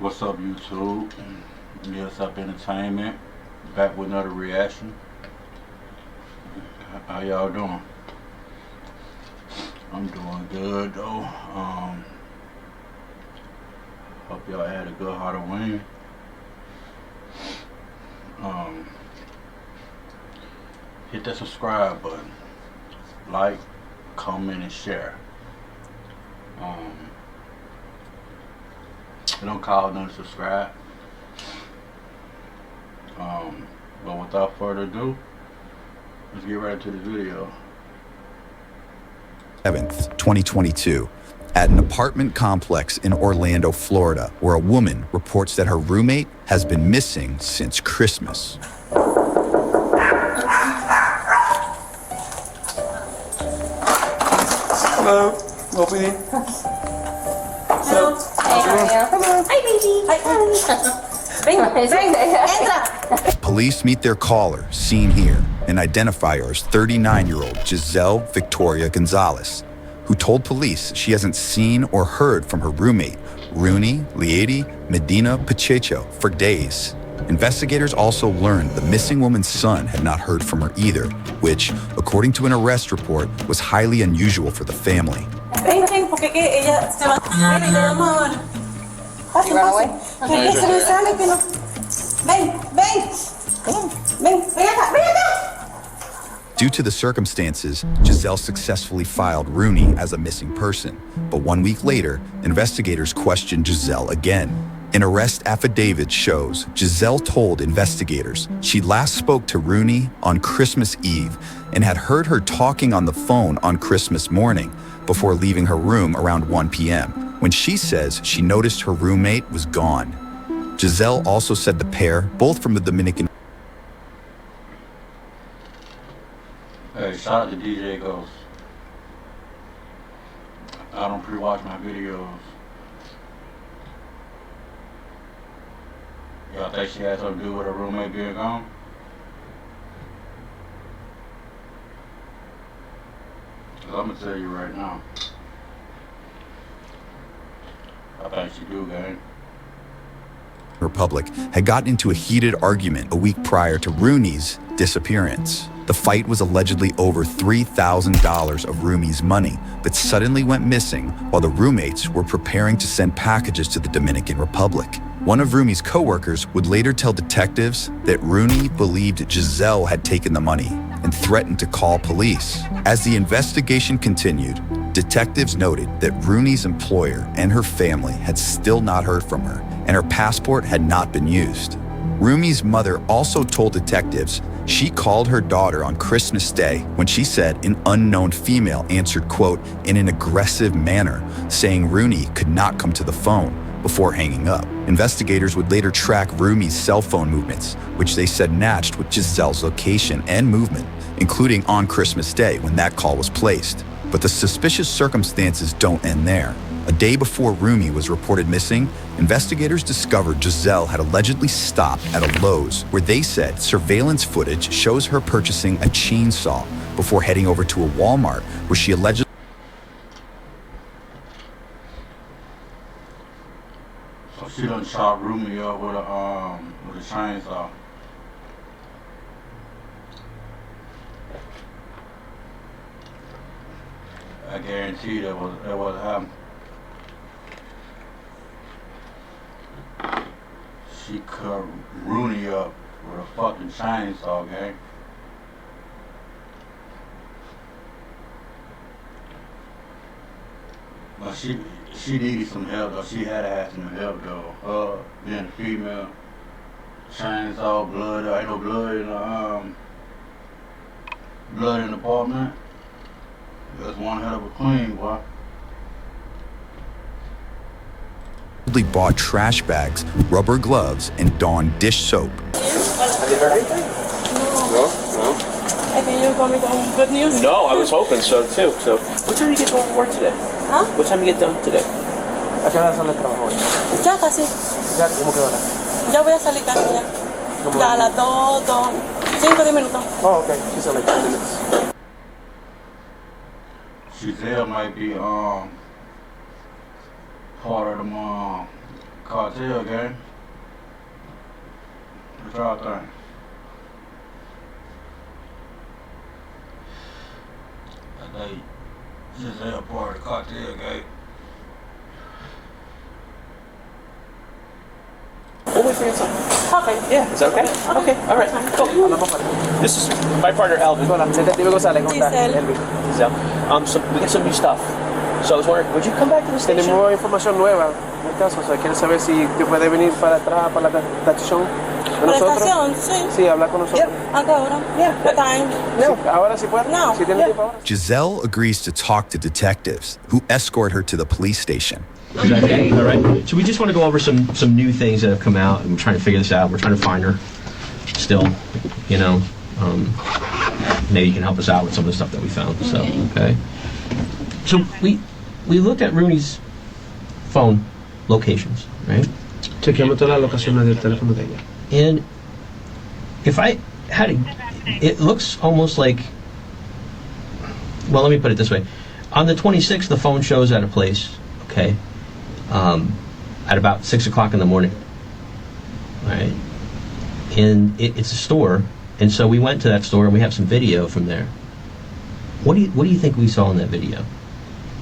What's up, YouTube? Yes, Up Entertainment. Back with another reaction. How y'all doing? I'm doing good though. Hope y'all had a good Halloween. Um, Hit that subscribe button. Like, comment, and share. It don't cost nothing to subscribe. But without further ado, let's get right into the video. 7th, 2022, at an apartment complex in Orlando, Florida, where a woman reports that her roommate has been missing since Christmas. Hello, Moby. Hello. Hey, how are you? Hello. Hi, baby. Hi. Police meet their caller, seen here, and identify her as 39-year-old Giselle Victoria Gonzalez, who told police she hasn't seen or heard from her roommate, Rooney Liady Medina Pacheco, for days. Investigators also learned the missing woman's son had not heard from her either, which, according to an arrest report, was highly unusual for the family. You run away? Due to the circumstances, Giselle successfully filed Rooney as a missing person. But 1 week later, investigators questioned Giselle again. An arrest affidavit shows Giselle told investigators she last spoke to Rooney on Christmas Eve and had heard her talking on the phone on Christmas morning before leaving her room around 1 p.m. when she says she noticed her roommate was gone. Giselle also said the pair, both from the Dominican. Hey, shout out to DJ Ghost. I don't pre-watch my videos. Y'all think she had something to do with her roommate being gone? Cause I'm gonna tell you right now. I think she do, gang. Republic had gotten into a heated argument a week prior to Rooney's disappearance. The fight was allegedly over $3,000 of Rooney's money that suddenly went missing while the roommates were preparing to send packages to the Dominican Republic. One of Rooney's co-workers would later tell detectives that Rooney believed Giselle had taken the money and threatened to call police. As the investigation continued, detectives noted that Rooney's employer and her family had still not heard from her, and her passport had not been used. Rooney's mother also told detectives she called her daughter on Christmas Day when she said an unknown female answered, quote, in an aggressive manner, saying Rooney could not come to the phone, before hanging up. Investigators would later track Rooney's cell phone movements, which they said matched with Giselle's location and movement, including on Christmas Day when that call was placed. But the suspicious circumstances don't end there. A day before Rooney was reported missing, investigators discovered Giselle had allegedly stopped at a Lowe's where they said surveillance footage shows her purchasing a chainsaw before heading over to a Walmart where she allegedly So she done shot Rooney up with a chainsaw. I guarantee that was happening. She cut Rooney up with a fucking chainsaw, gang. But she needed some help though. She had to have some help though. Being a female, chainsaw, blood. Ain't no blood in the apartment. That's one hell of a clean, boy. bought trash bags, rubber gloves, and Dawn dish soap. Have you heard anything? No. No? I think you're coming with good news. No, I was hoping so too. So, what time do you get home from work today? Huh? What time do you get done today? ¿A qué hora sale el trabajo hoy? Ya casi. ¿Ya? ¿Cómo que hora? Ya voy a salir casi ya. ¿Cómo? Ya a las 2, 5, 10 minutos. Oh, okay. She said like 10 minutes. Giselle might be part of them Cartel gang. What y'all think? I think Giselle part of the cartel gang. We'll wait for your time. Okay. Yeah, is that okay? Okay, all right. Cool. Hablamos para. This is my partner, Alvin. Hola, Detective González. ¿Cómo estás? Giselle. Elvin. Giselle. So we get some new stuff. So I was wondering, would you come back to the station? Tenemos información nueva en el caso. O sea, quiero saber si te puede venir para atrás, para la estación de ¿Para la nosotros. estación? Sí. Sí, hablar con nosotros. ¿A qué hora? Yeah. What time? No, ahora sí puede. No. Si tiene tiempo ahora. Giselle agrees to talk to detectives, who escort her to the police station. Okay, all right. So we just want to go over some new things that have come out, and we're trying to figure this out. We're trying to find her still, you know. Maybe you can help us out with some of the stuff that we found. So, okay. So we looked at Rooney's phone locations, right? Chequeamos todas las locaciones del teléfono de ella. And if I had to, it looks almost like, well, let me put it this way. On the 26th, the phone shows at a place, okay, at about 6 o'clock in the morning, right? And it's a store, and so we went to that store and we have some video from there. What do you think we saw in that video?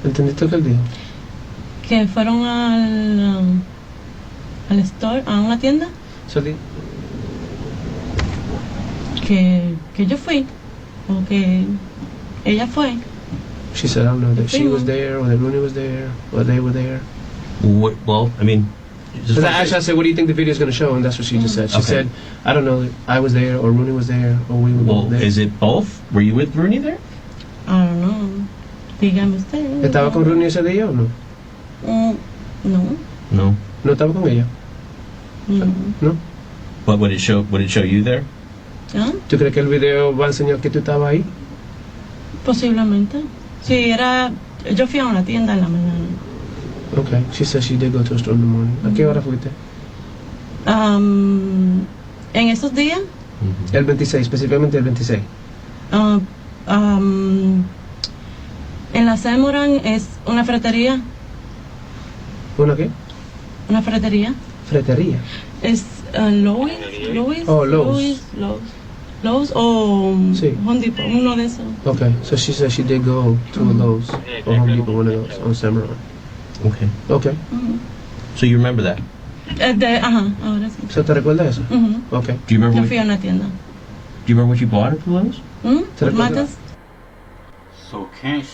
¿Entendiste lo que él dijo? Que fueron al store, a una tienda, So the, que yo fui, o que ella fue. she said, I don't know, that she was there, or that Rooney was there, or they were there. Well, I mean, Because actually, I said, what do you think the video is going to show? And that's what she just said. She Okay. said, I don't know, I was there, or Rooney was there, or we were well, there. is it both? Were you with Rooney there? I don't know. Dígame usted. ¿Estaba con Rooney ese día o no? No. No. ¿No estaba con ella? No. ¿No? But would it show you there? ¿Ah? ¿Tú crees que el video va a enseñar que tú estabas ahí? Posiblemente. Sí, yo fui a una tienda en la mañana. Okay. She said she did go to a store in the morning. ¿A qué hora fuiste? En esos días, El 26, específicamente el 26. en la Semoran es una ferretería. ¿Una qué? Una ferretería. Fretería. Es Lowe's. Oh, Lowe's. Lowe's o Sí. Home Depot, uno de esos. Okay. So she said she did go to a Lowe's or Home Depot, one of those, on Cimarron. Okay. Okay. So you remember that? Ahora sí. ¿So te recuerdas eso? Ujú. Okay. Do you remember? Yo What, fui a una tienda. do you remember what you bought at the Lowe's? ¿Te recuerdas? ¿Matas? So can't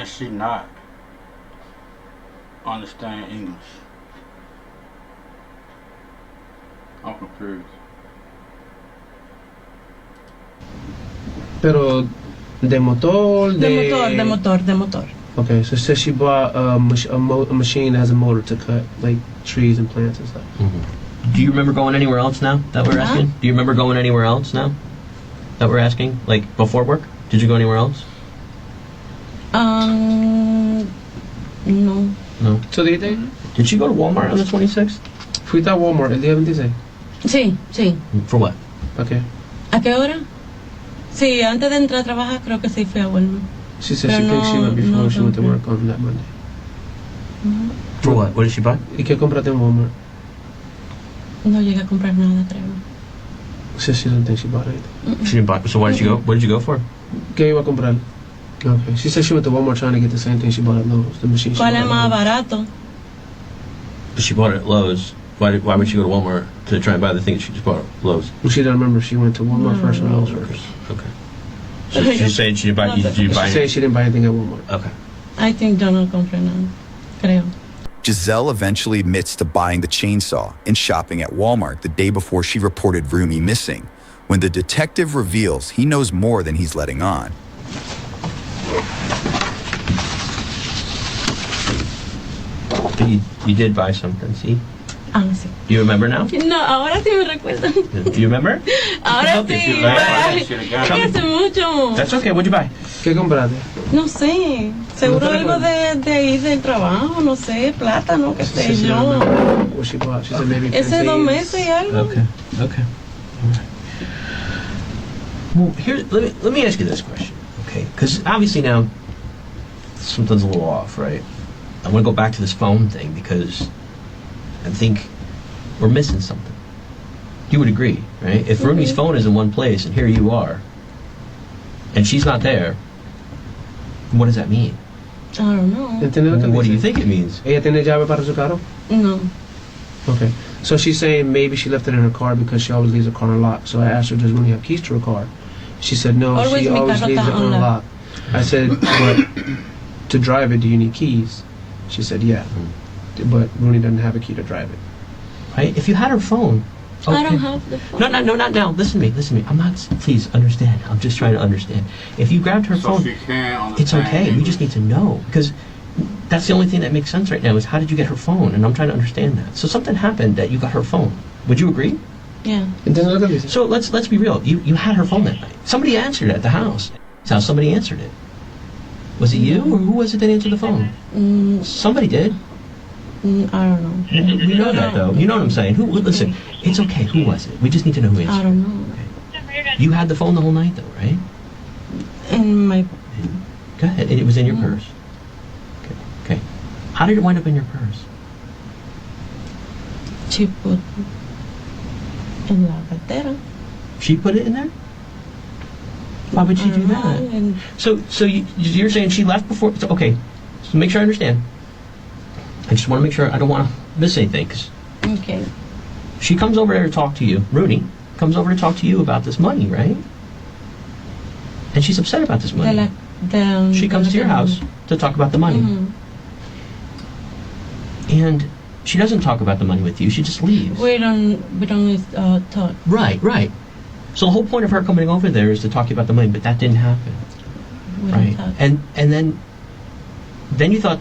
she not understand English? I'm confused. Pero de motor, De motor. Okay, so it says she bought a machine that has a motor to cut like trees and plants and stuff. Do you remember going anywhere else now that we're asking? Do you remember going anywhere else now that we're asking? Like before work? Did you go anywhere else? No. No. So dijiste, Did she go to Walmart on the 26th? fuiste a Walmart el día 26. Sí. For what? Okay. ¿A qué hora? Sí, antes de entrar a trabajar creo que sí fui a Walmart. She said Pero she thinks she went before no she went to compré. work on that Monday. For what? What did she buy? ¿Y qué compraste en Walmart? No llegué a comprar nada, creo. Says she doesn't think she bought anything. She didn't buy. So why did you go? What did you go for? ¿Qué iba a comprar? Okay. She said she went to Walmart trying to get the same thing she bought at Lowe's, the machine she ¿Cuál es bought más at Lowe's. barato? But she bought it at Lowe's. Why would she go to Walmart to try and buy the thing that she just bought at Lowe's? Well, she doesn't remember if she went to Walmart first or Lowe's first. Okay. So she's saying she didn't buy. Did you buy She said it? she didn't buy anything at Walmart. Okay. I think yo no compré nada, creo. Giselle eventually admits to buying the chainsaw and shopping at Walmart the day before she reported Rooney missing, when the detective reveals he knows more than he's letting on. But you did buy something. See? Sí. Do you remember now? No, ahora sí me recuerdo. Do you remember? Ahora Okay, sí. if you like. Ay, Should've es got que it. hace mucho. That's okay. What'd you buy? ¿Qué compraste? No sé. Seguro ¿No te algo de ahí del trabajo, no sé, plátano, qué She sé said she don't yo. remember what she bought. She said maybe Ese 2 plantains. meses y algo. Okay. Okay. All right. Well, here, let me ask you this question, okay? Because obviously now something's a little off, right? I want to go back to this phone thing because I think we're missing something. You would agree, right? If Rooney's phone is in one place and here you are, and she's not there, what does that mean? I don't know. ¿Entiendes lo que What do dice? you think it means? ¿Ella tiene llave para su carro? No. Okay. So she's saying maybe she left it in her car because she always leaves her car unlocked. So I asked her, does Rooney have keys to her car? She said, no, Always she mi always carro leaves it está unlocked. unlocked. I said, but to drive it, do you need keys? She said, yeah. But Rooney doesn't have a key to drive it. Right? If you had her phone. I don't okay. have the phone. No, not now. Listen to me. I'm not. Please understand. I'm just trying to understand. If you grabbed her So phone, she can understand it's okay. We English. just need to know because that's the only thing that makes sense right now is how did you get her phone? And I'm trying to understand that. So something happened that you got her phone. Would you agree? Yeah. ¿Entiendes lo que dice? So let's be real. You had her phone that night. Somebody answered it at the house. That's how somebody answered it. Was it you or who was it that answered the phone? Somebody did. I don't know. We know that though. You know what I'm saying? Who? Listen, it's okay. Who was it? We just need to know who answered. I don't know. You had the phone the whole night though, right? In my Go ahead. And it was in your purse. Okay. How did it wind up in your purse? she put en la cartera. She put it in there? Why would she do that? And So you're saying she left before? So, okay. So make sure I understand. I just want to make sure I don't want to miss anything. 'Cause okay. she comes over there to talk to you. Rooney comes over to talk to you about this money, right? And she's upset about this money. She comes to your house to talk about the money. Mhm. And she doesn't talk about the money with you. She just leaves. We don't talk. Right. So the whole point of her coming over there is to talk to you about the money, but that didn't happen. We Right. don't talk. And then you thought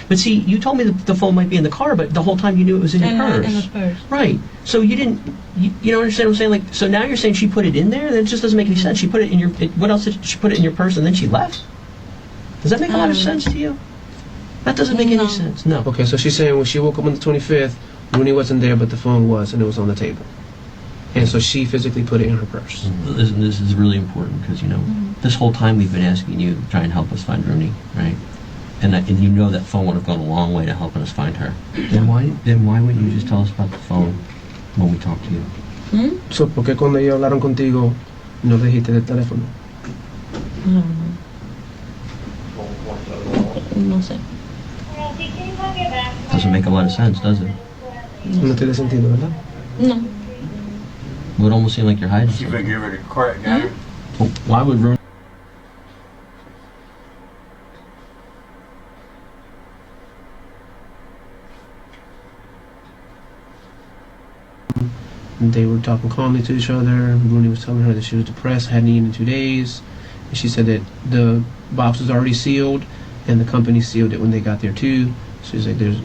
but see, you told me the phone might be in the car, but the whole time you knew it was in your purse. In the purse. Right. So you didn't, you don't understand what I'm saying? Like, so now you're saying she put it in there? That just doesn't make any sense. She put it in what else did she put it in your purse and then she left? Does that make a lot of sense to you? That doesn't make No. any sense. No. Okay, so she's saying when she woke up on the 25th, Rooney wasn't there, but the phone was, and it was on the table. And so she physically put it in her purse. This is really important because, this whole time we've been asking you to try and help us find Rooney, right? And you know that phone would have gone a long way to helping us find her. Then why wouldn't you just tell us about the phone when we talk to you? So, ¿por qué cuando ellos hablaron contigo no le dijiste del teléfono? No sé. Doesn't make a lot of sense, does it? No tiene sentido, ¿verdad? No. It would almost seem like you're hiding She something. been get ready to crack game. Well, why would Rooney? They were talking calmly to each other. Rooney was telling her that she was depressed, hadn't eaten in 2 days. And she said that the box was already sealed, and the company sealed it when they got there too. So she's like, there's...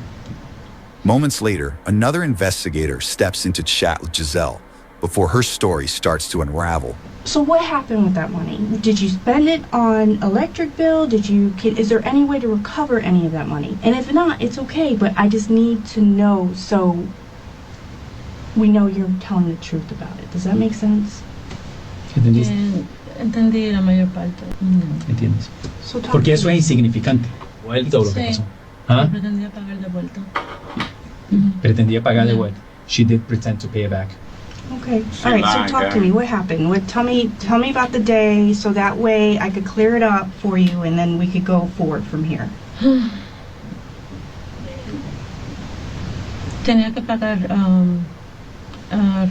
Moments later, another investigator steps in to chat with Giselle before her story starts to unravel. So what happened with that money? Did you spend it on electric bill? Is there any way to recover any of that money? And if not, it's okay, but I just need to know so we know you're telling the truth about it. Does that make sense? ¿Entendiste? Entendí la mayor parte. ¿Entiendes? So talk Porque to eso me. es insignificante. Vuelta o lo que Sí. pasó. ¿Ah? Pretendía pagar de vuelta. Pretendía pagar de vuelta. She did pretend to pay it back. Okay. She All right. So lied, talk to guys. me. What happened? Tell me about the day, so that way I could clear it up for you, and then we could go forward from here. Tenía que pagar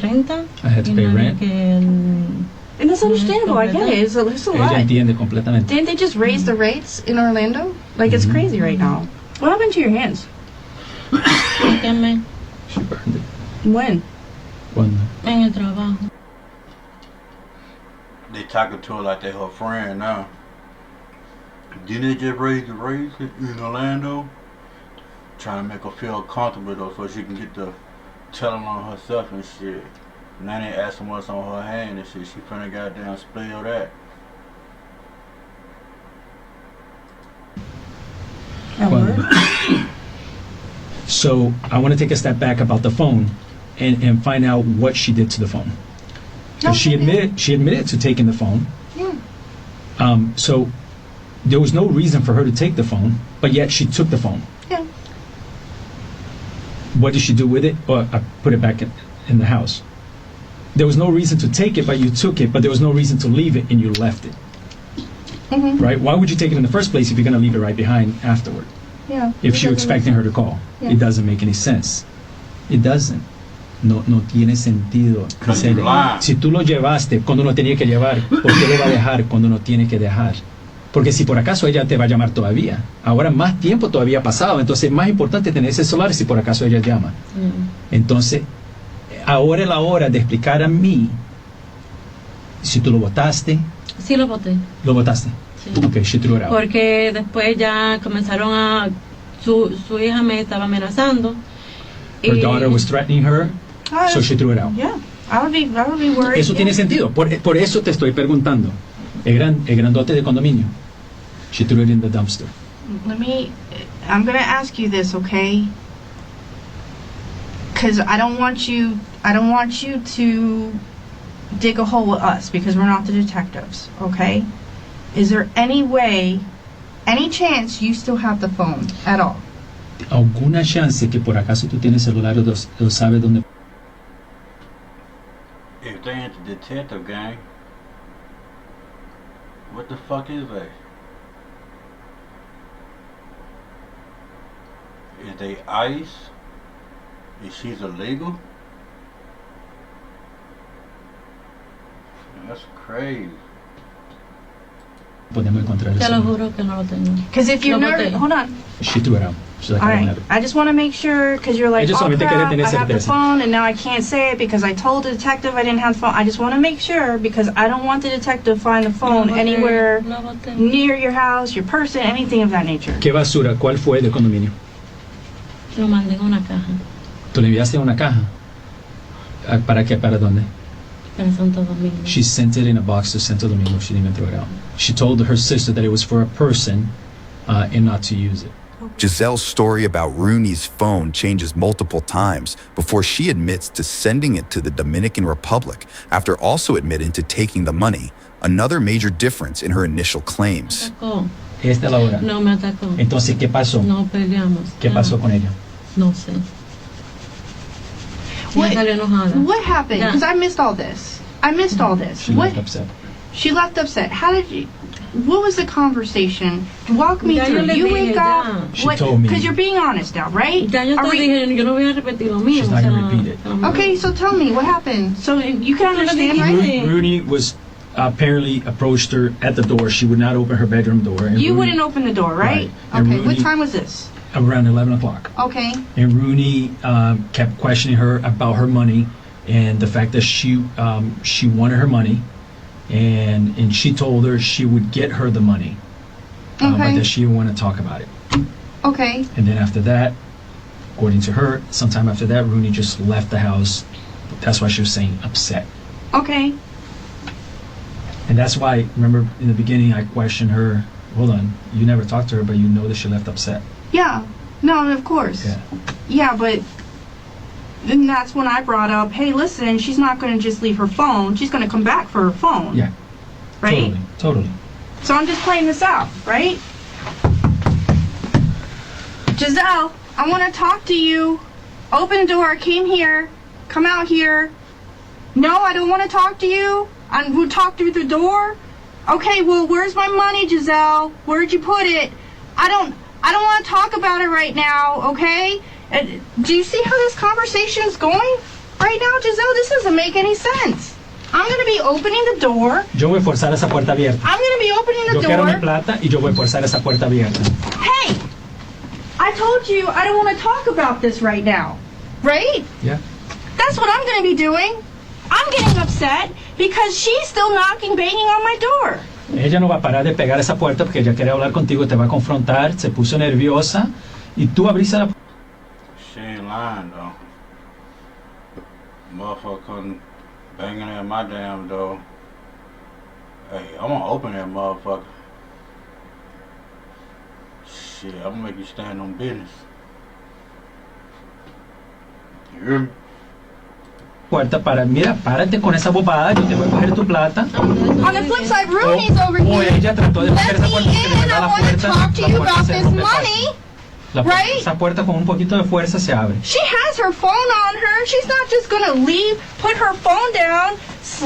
renta. I had to y pay no había rent. And that's understandable. I get it. It's a Ella lot. entiende completamente. Didn't they just raise the rates in Orlando? Like it's crazy right now. What happened to your hands? Quemé She burned it. When? Cuando? en el trabajo. They talking to her like they her friend now. Didn't they just raise the rates in Orlando? Trying to make her feel comfortable though, so she can get the telling on herself and shit. Now they asking what's on her hand and shit. She finna goddamn spill that. At Cuando? work? So I want to take a step back about the phone and find out what she did to the phone. 'Cause she admitted to taking the phone. Yeah. So there was no reason for her to take the phone, but yet she took the phone. Yeah. What did she do with it? Or I put it back in the house. There was no reason to take it, but you took it, but there was no reason to leave it, and you left it. Right? Why would you take it in the first place if you're going to leave it right behind afterward? Yeah. If you're expecting her to call. Yeah. It doesn't make any sense. It doesn't. No tiene sentido. Because you lied. Si tú lo llevaste cuando no tenía que llevar, ¿por qué lo va a dejar cuando no tiene que dejar? Porque si por acaso ella te va a llamar todavía, ahora más tiempo todavía ha pasado, entonces es más importante tener ese celular si por acaso ella llama. Entonces, ahora es la hora de explicar a mí si tú lo botaste. Sí lo boté. ¿Lo botaste? Sí. Ok, she threw it out. Porque después ya comenzaron a... Su hija me estaba amenazando. Her y- daughter was threatening her, so she threw it out. Yeah. I would be worried. Eso tiene sentido. Por eso te estoy preguntando. El grandote de condominio. She threw it in the dumpster. I'm going to ask you this, okay? Because I don't want you to dig a hole with us because we're not the detectives, okay? Is there any way, any chance you still have the phone at all? ¿Alguna chance que por acaso tú tienes celular o sabes dónde? If they ain't the detective gang, what the fuck is they? Is they ICE? Is she's illegal? That's crazy. Podemos encontrar el Te lo celular. juro que no lo tengo. Because if you're No, nervous, but hold on. She threw it out. She's like, All I don't right, have it. I just want to make sure because you're like, Ella oh solamente crap, quería tener I have the certeza. phone and now I can't say it because I told the detective I didn't have the phone. I just want to make sure because I don't want the detective to find the phone Lo boté, anywhere lo boté. near your house, your person, anything of that nature. ¿Qué basura? ¿Cuál fue del condominio? Lo mandé en una caja ¿Tú le enviaste una caja? Ah, ¿Para qué? ¿Para dónde? para Santo Domingo. She sent it in a box to Santo Domingo. She didn't even throw it out. She told her sister that it was for a person and not to use it. Giselle's story about Rooney's phone changes multiple times before she admits to sending it to the Dominican Republic after also admitting to taking the money, another major difference in her initial claims. Atacó. Esta es la hora. No me atacó. Entonces, ¿qué pasó? No peleamos. ¿Qué pasó con ella? No sé. What- Ya salió enojada. What happened? Yeah. Because I missed all this. I missed all this. She What? left upset. She left upset. How did you? What was the conversation? Walk me Ya yo through. le You dije, wake ya. up. She told me. Because you're being honest now, right? Ya yo Are te we- dije, yo no voy a repetir lo mío. She's o not sea, gonna repeat it. Okay, so tell me what happened. So you can understand, right? dije. Rooney was apparently approached her at the door. She would not open her bedroom door. And You Rooney- wouldn't open the door, right? Right. And Okay. What Rooney- time was this? Around 11 o'clock. Okay. And Rooney kept questioning her about her money and the fact that she wanted her money, and she told her she would get her the money, but Okay. that she didn't want to talk about it. Okay. And then after that, according to her, sometime after that, Rooney just left the house. That's why she was saying upset. Okay. And that's why, remember in the beginning, I questioned her. Hold on, you never talked to her, but you know that she left upset. Yeah. No, of course. Yeah. Yeah, but then that's when I brought up, hey, listen, she's not going to just leave her phone. She's going to come back for her phone. Yeah. Right? Totally. So I'm just playing this out, right? Giselle, I want to talk to you. Open the door. I came here. Come out here. No, I don't want to talk to you. We'll talk through the door. Okay, well, where's my money, Giselle? Where'd you put it? I don't want to talk about it right now, okay? Do you see how this conversation is going right now, Giselle? This doesn't make any sense. I'm going to be opening the door. Yo voy a forzar esa puerta abierta. I'm going to be opening the Yo door. quiero mi plata y yo voy a forzar esa puerta abierta. Hey, I told you I don't want to talk about this right now, right? Yeah. That's what I'm going to be doing. I'm getting upset because she's still knocking, banging on my door. Ella no va a parar de pegar esa puerta porque ella quiere hablar contigo, te va a confrontar, se puso nerviosa y tú abriste la puerta. She ain't lying though. Motherfucker couldn't banging at my damn door. Hey, I'm gonna open that motherfucker. Shit, I'm gonna make you stand on business. You hear me? Puerta para, mira, párate con esa bobada, yo te voy a coger tu plata. On the flip side, Rooney's over O here. ella trató de Let coger esa me puerta porque de in. verdad I la want to puerta, talk to la you puerta about se this rompe money. fácil. Right? Esa puerta con un poquito de fuerza se abre. She has her phone on her. She's not just gonna leave, put her phone down,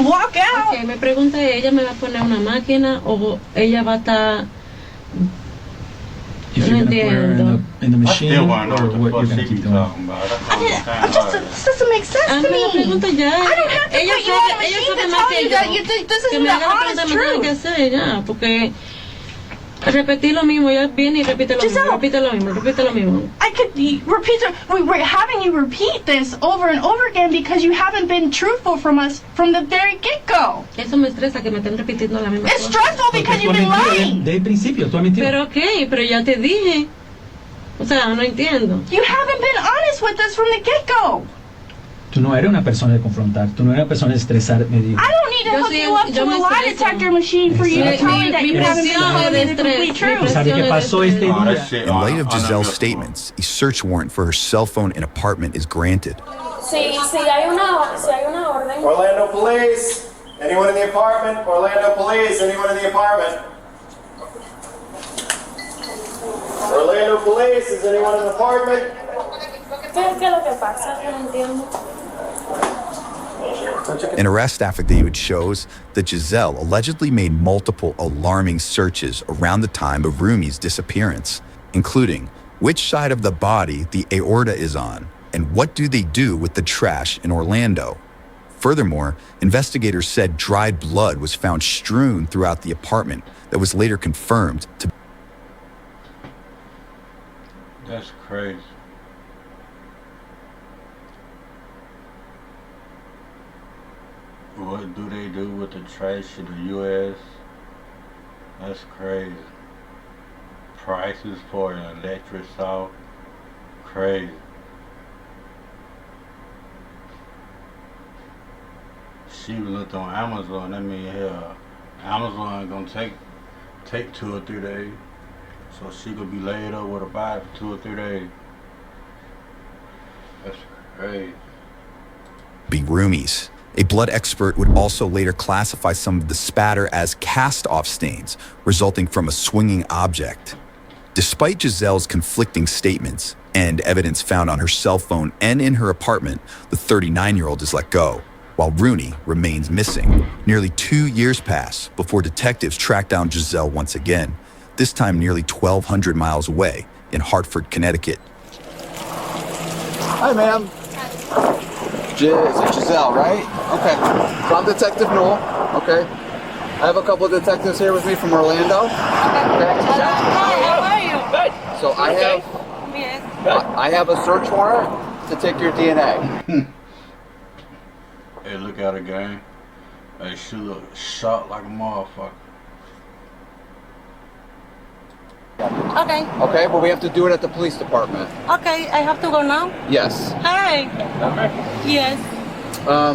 walk out. Ok, me pregunta, ¿ella me va a poner una máquina o ella va a estar... If you're No gonna put her entiendo. in the I machine still or want to know what what you're the gonna fuck she keep be doing. talking about. That's what I'm saying. This doesn't make sense to Hazme la me. pregunta ya. I don't have to Ella put you on a sabe, ella machine sabe to más tell you que that yo. you think this Que isn't me the haga la pregunta, honest me tiene que truth. hacer ya, porque repetir lo mismo, ella viene y repite lo mismo, Giselle. repite lo mismo, repite lo mismo. I could repeat it. We're having you repeat this over and over again because you haven't been truthful from us from the very get-go. Eso me estresa que me estén repitiendo la misma It's cosa. stressful Porque because tú you've has been mentido lying. desde el principio, tú has mentido. Pero ok, pero ya te dije. O sea, no entiendo. You haven't been honest with us from the get-go. Tú no eres una persona de confrontar, tú no eres una persona de estresar medio. I don't need to Yo hook sí, you up yo to a me lie estreso. detector machine for you to Exacto. tell me that Mi you haven't been presión telling me de the estrés, complete mi truth. ¿Sabe qué pasó este Oh, that día? shit In light of Giselle's unacceptable. statements, a search warrant for her cell phone and apartment is granted. Si hay una orden. Orlando Police. Anyone in the apartment? Orlando Police. Anyone in the apartment? Orlando Police. Is anyone in the apartment? ¿Qué es lo que pasa? No entiendo. An arrest affidavit shows that Giselle allegedly made multiple alarming searches around the time of Rumi's disappearance, including which side of the body the aorta is on, and what do they do with the trash in Orlando. Furthermore, investigators said dried blood was found strewn throughout the apartment that was later confirmed to be. That's crazy. What do they do with the trash in the U.S.? That's crazy. Prices for an electric saw, crazy. She looked on Amazon. That mean, hell, Amazon gonna take 2 or 3 days, so she could be laid up with a body for 2 or 3 days. That's crazy. Be Rumi's. A blood expert would also later classify some of the spatter as cast-off stains resulting from a swinging object. Despite Giselle's conflicting statements and evidence found on her cell phone and in her apartment, the 39-year-old is let go, while Rooney remains missing. Nearly 2 years pass before detectives track down Giselle once again, this time nearly 1,200 miles away in Hartford, Connecticut. Hi, ma'am. Is it Giselle, right? Okay. So I'm Detective Noel. Okay. I have a couple of detectives here with me from Orlando. Okay. How are you? Good. So I have a search warrant to take your DNA. Hey, look at her, gang. Hey, she look shot like a motherfucker. Okay. Okay, but we have to do it at the police department. Okay, I have to go now? Yes. Hi. Yes.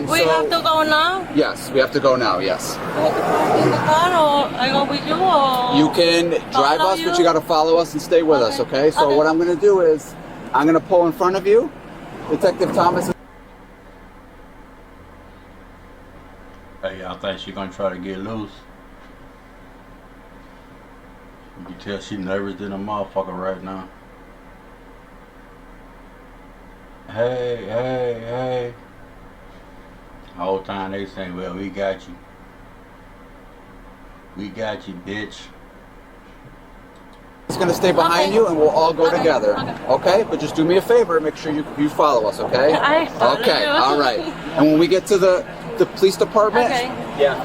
We so- have to go now? Yes, we have to go now. Yes. I have to park in the car or I go with you or? You can drive Follow us, but you? you got to follow us and stay with us. Okay. Okay. So Okay. what I'm going to do is I'm going to pull in front of you. Detective Thomas. Hey, I think she gonna try to get loose. You can tell she nervous than a motherfucker right now. Hey. The whole time they saying, well, we got you. We got you, bitch. He's going to stay behind Okay. you, and we'll all go Okay. together. Okay. But just do me a favor. Make sure you follow us. Okay. I follow Okay. you. All right. And when we get to the police department, Okay.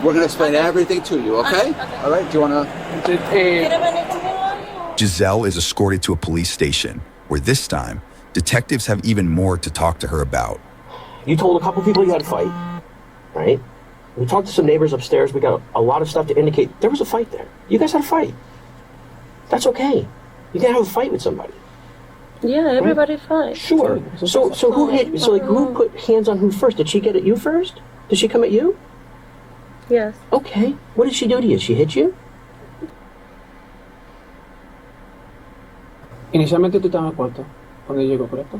we're going to explain everything to you. Okay. Okay. All right. Do you want to? ¿Quieres venir conmigo hoy? Giselle is escorted to a police station, where this time, detectives have even more to talk to her about. You told a couple people you had a fight, right? We talked to some neighbors upstairs. We got a lot of stuff to indicate there was a fight there. You guys had a fight. That's okay. You can have a fight with somebody. Yeah, everybody fight. Sure. So who hit? So like, who put hands on who first? Did she get at you first? Did she come at you? Yes. Okay. What did she do to you? She hit you? Inicialmente tú estabas en el cuarto cuando llegó, ¿correcto?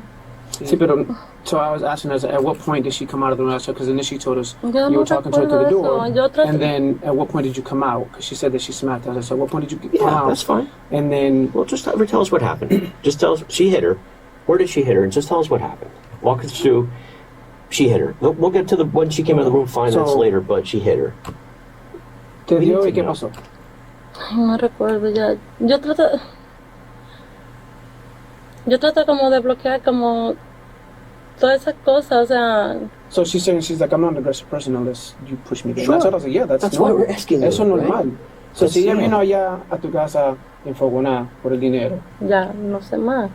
Sí, pero so I was asking her, at what point did she come out of the room? Because initially she told us Yo you no were talking to her through the recuerdo eso. Yo door, traté- and then at what point did you come out? Because she said that she smacked us. I said, at what point did you come Yeah, out? that's fine. And then Well, just tell us what happened. Just tell us she hit her. Where did she hit her? And just tell us what happened. Walk us through. She hit her. We'll get to the when she came out of the room. Fine, that's So- later. But she hit her. te We dio need y to qué know. pasó. Ay, no recuerdo ya. Yo trato como de bloquear como todas esas cosas, o sea, So she's saying, she's like, I'm not an aggressive person unless you push me. Sure. That's what I was like, yeah, that's That's why normal. we're asking you, Eso es normal. right? So That's si ella normal. vino allá a tu casa enfogonada por el dinero. ya no sé más.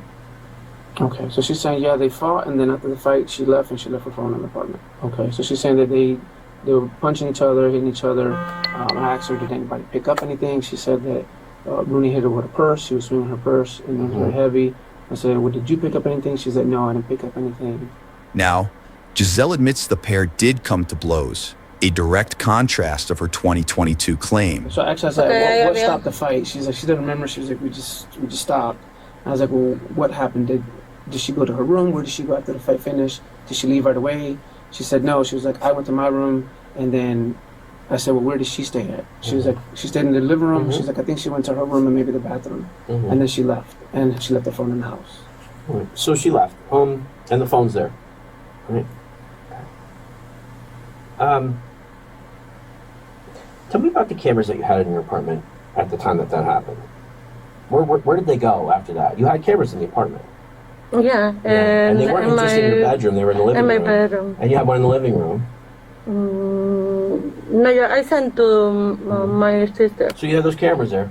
Okay, so she's saying, yeah, they fought, and then after the fight, she left, and she left her phone in the apartment. Okay, so she's saying that they were punching each other, hitting each other. I asked her, did anybody pick up anything? She said that Rooney hit her with a purse. She was swinging her purse, and it was very heavy. I said, well, did you pick up anything? She said, no, I didn't pick up anything. Now, Giselle admits the pair did come to blows, a direct contrast of her 2022 claim. So actually, I said, Okay, what yeah. stopped the fight? She's like, she didn't remember. She was like, we just stopped. I was like, well, what happened? Did she go to her room? Where did she go after the fight finished? Did she leave right away? She said no. She was like, I went to my room, and then I said, well, where did she stay at? She was like, she stayed in the living room. She's like, I think she went to her room and maybe the bathroom, and then she left, and she left the phone in the house. Right. So she left. And the phone's there. Right. Tell me about the cameras that you had in your apartment at the time that happened. Where did they go after that? You had cameras in the apartment. Yeah, And they weren't just in your bedroom, they were in the living in my room. bedroom. And you had one in the living room. No, yeah, I sent to my sister. So you had those cameras there,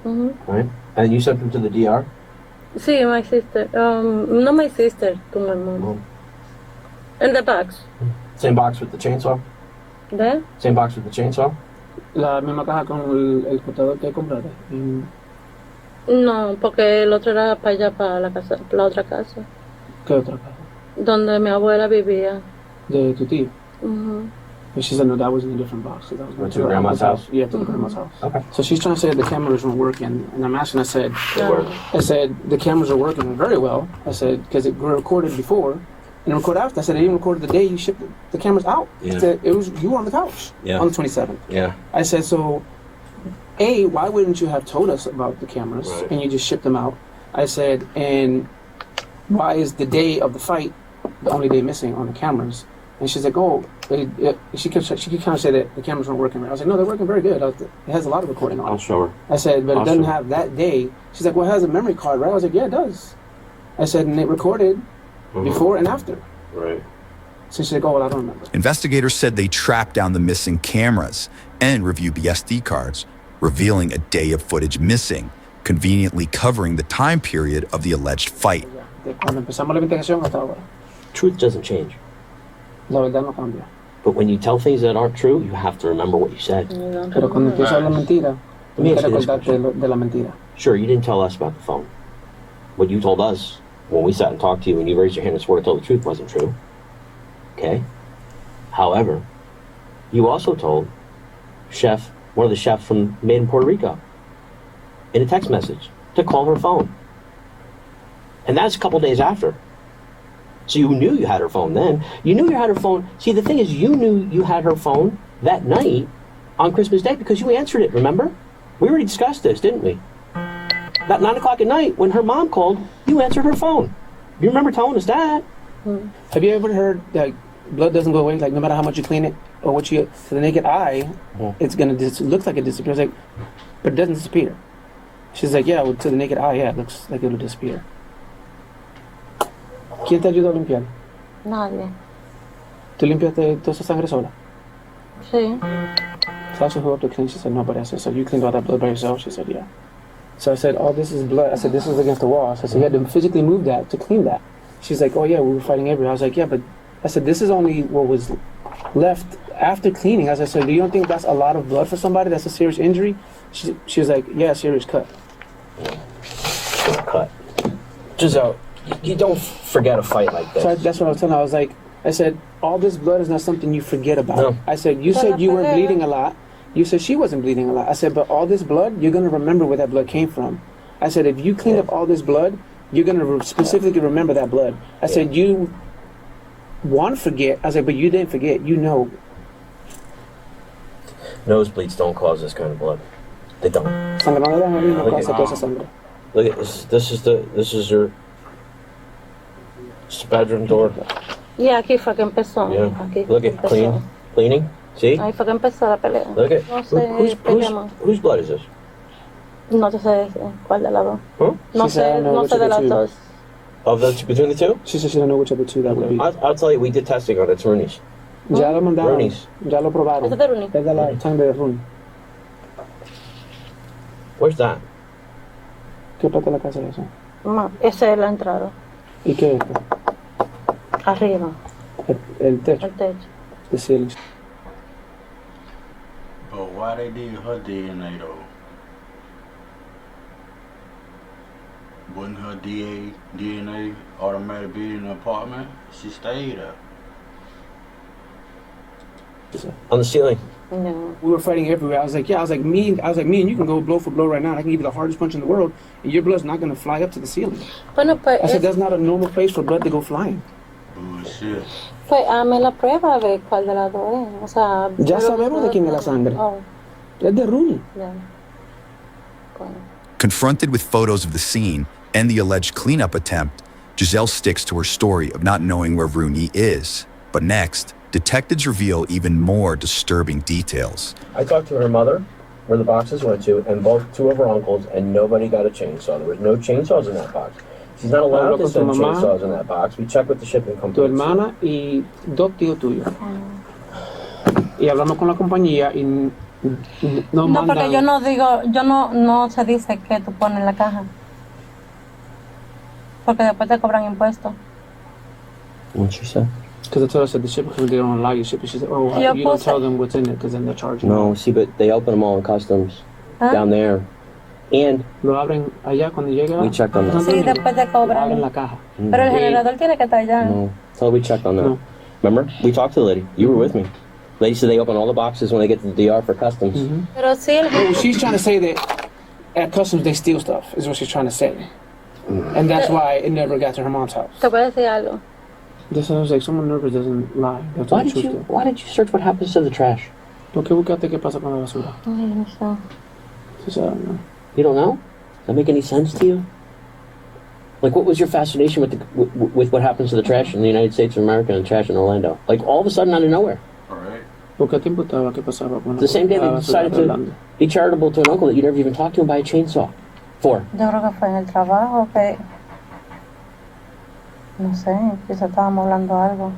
right? And you sent them to the DR? Sí, my sister. Not my sister, to my mom. In the box. Same box with the chainsaw? There? Same box with the chainsaw? La misma caja con el cortador que compraste. No, porque el otro era para allá, para la casa, la otra casa, ¿Qué otra caja? donde mi abuela vivía. De tu tío. Ujú. And she said, no, that was in a different box. So that was Went to grandma's house? Yeah, to the grandma's house. Okay. So she's trying to say the cameras weren't working, and I'm asking, I said, No. the cameras are working very well. I said, because it recorded before, and it recorded after. I said, it even recorded the day you shipped the cameras out. Yeah. I said, you were on the couch Yeah. on the 27th. Yeah. I said, so, A, why wouldn't you have told us about the cameras Right. and you just shipped them out? I said, and why is the day of the fight the only day missing on the cameras? And she's like, oh, she kept kind of say that the cameras weren't working right. I was like, no, they're working very good. It has a lot of recording on I'll it. show her. I said, but it doesn't Awesome. have that day. She's like, well, it has a memory card, right? I was like, yeah, it does. I said, and it recorded before and after. Right. So she's like, oh, well, I don't remember. Investigators said they tracked down the missing cameras and reviewed the SD cards, revealing a day of footage missing, conveniently covering the time period of the alleged fight. De cuando empezamos la investigación hasta ahora, Truth doesn't change. la verdad no cambia. But when you tell things that aren't true, you have to remember what you said. Pero cuando empieza a hablar mentira, Let me tienes ask que you this acordarte de la mentira. Sure, you didn't tell us about the phone. What you told us when we sat and talked to you and you raised your hand and swore to tell the truth wasn't true. Okay? However, you also told one of the chefs from Made in Puerto Rico, in a text message, to call her phone. And that's a couple days after. So you knew you had her phone then. You knew you had her phone. See, the thing is, you knew you had her phone that night on Christmas Day because you answered it, remember? We already discussed this, didn't we? About 9 o'clock at night, when her mom called, you answered her phone. You remember telling us that? Have you ever heard that blood doesn't go away? Like no matter how much you clean it or what you to the naked eye, it's gonna looks like it disappears. Like, but it doesn't disappear. She's like, yeah, well, to the naked eye, yeah, it looks like it'll disappear. ¿Quién te ayudó a limpiar? Nadie. ¿Tú limpiaste toda esa sangre sola? Sí. So I asked her who up to clean. She said nobody. I said, so you cleaned all that blood by yourself? She said, yeah. So I said, oh, this is blood. I said, this is against the wall. So I said, you had to physically move that to clean that. She's like, oh yeah, we were fighting everywhere. I was like, yeah, but I said, this is only what was left after cleaning. I said, so do you don't think that's a lot of blood for somebody? That's a serious injury? She was like, yeah, serious cut. Cut. Giselle, you don't forget a fight like this. So that's what I was telling her. I was like, I said, all this blood is not something you forget about. No. I said, you said you weren't bleeding a lot. You said she wasn't bleeding a lot. I said, but all this blood, you're going to remember where that blood came from. I said, if you clean up all this blood, you're going to specifically remember that blood. I said, you want to forget. I said, but you didn't forget. You know. Nosebleeds don't cause this kind of blood. They don't. Sangrado no causa toda esa sangre. Look at this. This is your bedroom door. Y aquí fue que empezó. Yeah. Aquí Look at empezó. cleaning. See? Ahí fue que empezó la pelea. Look at No sé, peleamos. whose blood is this? No te sé cuál de las dos. Huh? No She said, I sé, know no which sé of de the las two. dos. Of the between the two? She said she don't know which of the two that would be. I'll tell you, we did testing on it. It's Rooney's. Ya lo mandaron. Rooney's. Ya lo probaron. ¿Este es de Rooney? Es de la sangre de Rooney. Where's that? ¿Qué parte de la casa es eso? No, esa es la entrada. ¿Y qué es esto? Arriba, El techo. el techo. The ceiling. But why they did her DNA though? Wouldn't her DNA automatically be in the apartment? She stayed there. On the ceiling. No. We were fighting everywhere. I was like, me and you can go blow for blow right now. I can give you the hardest punch in the world, and your blood's not gonna fly up to the ceiling. Bueno, pues, I said, that's not a normal place for blood to go flying. Bullshit. pues hazme la prueba de cuál de las dos es. O sea, Ya pero- sabemos de quién es la sangre. Oh, Es de Rooney. ya. Bueno. Confronted with photos of the scene and the alleged cleanup attempt, Giselle sticks to her story of not knowing where Rooney is. But next, detectives reveal even more disturbing details. I talked to her mother, where the boxes went to, and two of her uncles, and nobody got a chainsaw. There was no chainsaws in that box. She's not allowed Hablo to con tu send mamá, chainsaws in that box. We checked with the shipping Tu company. hermana y dos tíos tuyos. Y hablamos con la compañía y no No, mandan. porque yo no digo, no se dice que tú pones en la caja. Porque después te cobran impuestos. What she said? Because I told her, I said, the shipping company, they don't allow you to ship it. She said, oh, Yo you don't puse- tell them what's in it because then they'll charge you. No, see, but they open them all in customs ¿Ah? down there. And Lo abren allá cuando llega. we checked on that. Sí, después te Lo abren cobran. la caja. Pero el generador tiene que estar allá. No, so we checked on that. No. Remember? We talked to the lady. You were with me. Lady said they open all the boxes when they get to the DR for customs. Pero sí, el Oh, she's trying to say that at customs they steal stuff, is what she's trying to say. And that's why it never got to her mom's house. te voy a decir algo. This sounds like someone nervous doesn't lie. They have to Why be did you truthful. Why did you search what happens to the trash? ¿Por qué buscaste qué pasa con la basura? Ay, no sé. She said, I don't know. You don't know? Does that make any sense to you? Like, what was your fascination with what happens to the trash in the United States of America and trash in Orlando? Like, all of a sudden, out of nowhere. Alright. ¿Por qué te importaba qué pasaba con The same day la they basura decided de to Orlando? be charitable to an uncle that you never even talked to and buy a chainsaw for. Yo creo que fue en el trabajo que. No sé, quizá estábamos hablando algo.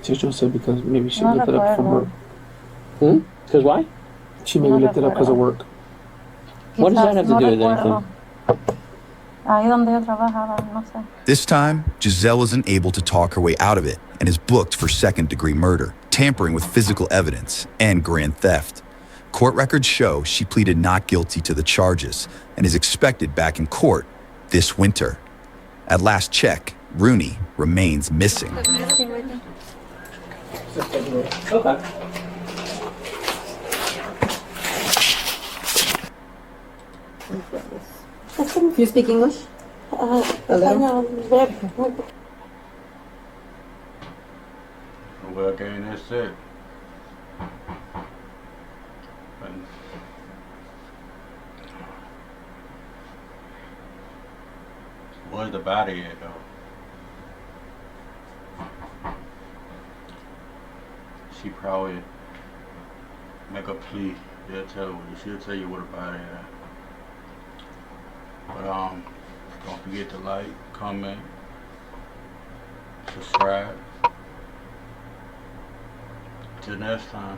Teacher said because maybe she No looked it up from recuerdo. work. Because why? She maybe No looked it up because of recuerdo. work. What does that Quizás, have to no do with recuerdo. anything? Ahí donde yo trabajaba, no sé. This time, Giselle isn't able to talk her way out of it and is booked for second-degree murder, tampering with physical evidence, and grand theft. Court records show she pleaded not guilty to the charges and is expected back in court this winter. At last check, Rooney remains missing. Okay. You speak English? Español, Well, again, that's it. But where's the body at, though? She probably make a plea. She'll tell you where the body at. But don't forget to like, comment, subscribe. Till next time.